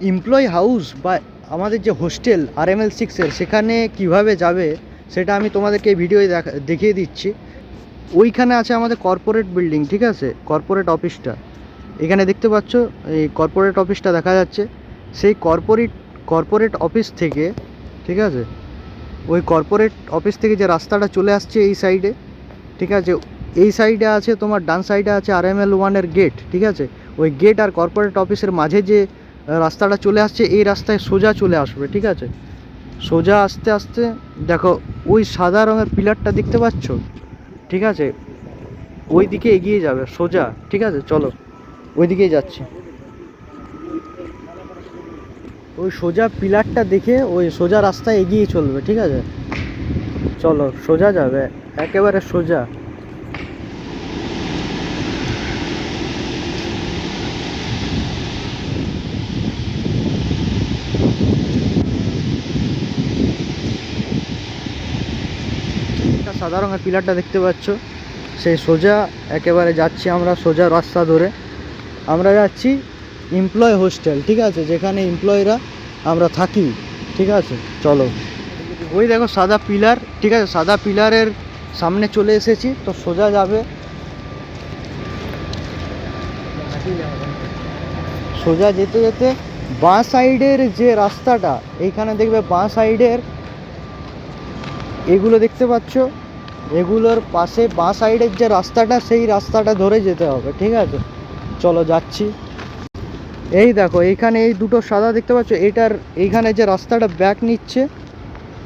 Employee house বা আমাদের যে হোস্টেল RML6-এর সেখানে কিভাবে যাবে সেটা আমি তোমাদেরকে এই ভিডিওয় দেখিয়ে দিচ্ছি। ওইখানে আছে আমাদের কর্পোরেট বিল্ডিং, ঠিক আছে, কর্পোরেট অফিসটা এখানে দেখতে পাচ্ছ, এই কর্পোরেট অফিসটা দেখা যাচ্ছে। সেই কর্পোরেট অফিস থেকে, ঠিক আছে, ওই কর্পোরেট অফিস থেকে যে রাস্তাটা চলে আসছে এই সাইডে, ঠিক আছে, এই সাইডে আছে তোমার, ডান সাইডে আছে RML1-এর গেট, ঠিক আছে। ওই গেট আর কর্পোরেট অফিসের মাঝে যে রাস্তাটা চলে আসছে এই রাস্তায় সোজা চলে আসবে, ঠিক আছে। সোজা আস্তে আস্তে দেখো ওই সাদা রঙের পিলারটা দেখতে পাচ্ছ, ঠিক আছে, ওই দিকে এগিয়ে যাবে সোজা, ঠিক আছে। চলো ওই দিকেই যাচ্ছি। ওই সোজা পিলারটা দেখে ওই সোজা রাস্তায় এগিয়ে চলবে, ঠিক আছে। চলো সোজা যাবে, একেবারে সোজা। সাদা রঙের পিলারটা দেখতে পাচ্ছ, সেই সোজা একেবারে যাচ্ছি আমরা, সোজা রাস্তা ধরে আমরা যাচ্ছি এমপ্লয় হোস্টেল, ঠিক আছে, যেখানে এমপ্লয়িরা আমরা থাকি, ঠিক আছে। চলো ওই দেখো সাদা পিলার, ঠিক আছে, সাদা পিলারের সামনে চলে এসেছি, তো সোজা যাবে, সোজা যেতে যেতে বাঁ সাইডের যে রাস্তাটা, এইখানে দেখবে বাঁ সাইডের এগুলো দেখতে পাচ্ছ, এগুলোর পাশে বাঁ সাইডের যে রাস্তাটা সেই রাস্তাটা ধরে যেতে হবে, ঠিক আছে। চলো যাচ্ছি। এই দেখো এইখানে এই দুটো সাদা দেখতে পাচ্ছ, এটার এইখানে যে রাস্তাটা ব্যাক নিচ্ছে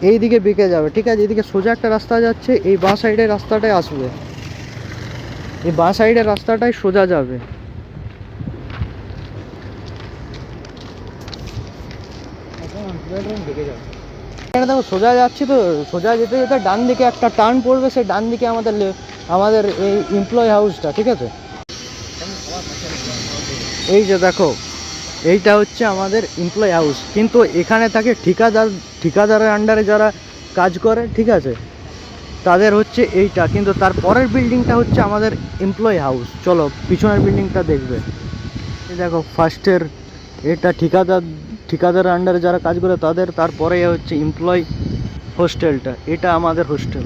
এই দিকে বেঁকে যাবে, ঠিক আছে। এদিকে সোজা একটা রাস্তা যাচ্ছে, এই বাঁ সাইডের রাস্তাটাই আসবে, এই বাঁ সাইডের রাস্তাটাই সোজা যাবে। এখানে দেখো সোজা যাচ্ছি, তো সোজা যেতে যেতে ডান দিকে একটা টার্ন পড়বে, সেই ডান দিকে আমাদের এই এমপ্লয়ি হাউসটা, ঠিক আছে। এই যে দেখো এইটা হচ্ছে আমাদের এমপ্লয়ি হাউস, কিন্তু এখানে থাকে ঠিকাদারের আন্ডারে যারা কাজ করে, ঠিক আছে, তাদের হচ্ছে এইটা, কিন্তু তার পরের বিল্ডিংটা হচ্ছে আমাদের এমপ্লয়ি হাউস। চলো পিছনের বিল্ডিংটা দেখবে। এই দেখো ফার্স্টের এটা ঠিকাদারের আন্ডারে যারা কাজ করে তাদের, তারপরে হচ্ছে এমপ্লয়ি হোস্টেলটা, এটা আমাদের হোস্টেল।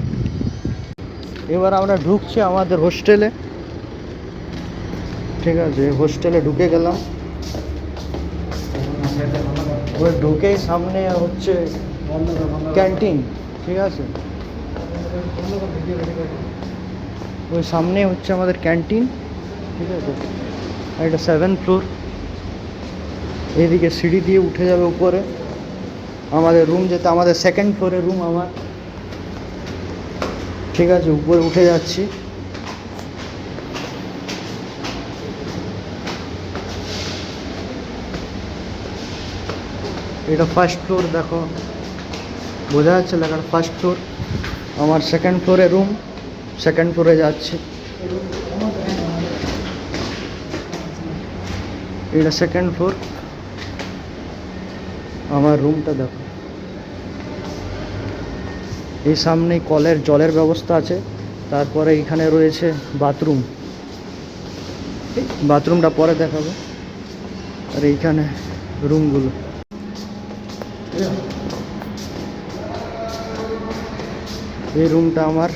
এবার আমরা ঢুকছি আমাদের হোস্টেলে, ঠিক আছে। হোস্টেলে ঢুকে গেলাম, ওই ঢুকেই সামনে হচ্ছে ক্যান্টিন, ঠিক আছে, ওই সামনে হচ্ছে আমাদের ক্যান্টিন, ঠিক আছে। এটা 7th ফ্লোর, এইদিকে সিঁড়ি দিয়ে উঠে যাবে উপরে আমাদের রুম যেতে, আমাদের 2nd ফ্লোরে রুম আমার, ঠিক আছে। উপরে উঠে যাচ্ছি, এটা 1st ফ্লোর, দেখো বোঝা যাচ্ছে লেখাটা 1st ফ্লোর। আমার 2nd ফ্লোরে রুম, 2nd ফ্লোরে যাচ্ছি। এটা 2nd ফ্লোর, আমার রুমটা দেখো। এই সামনেই কলের জলের ব্যবস্থা আছে, তারপরে এখানে রয়েছে বাথরুম, বাথরুমটা পরে দেখাবো। আর এইখানে রুমগুলো, এই রুমটা আমার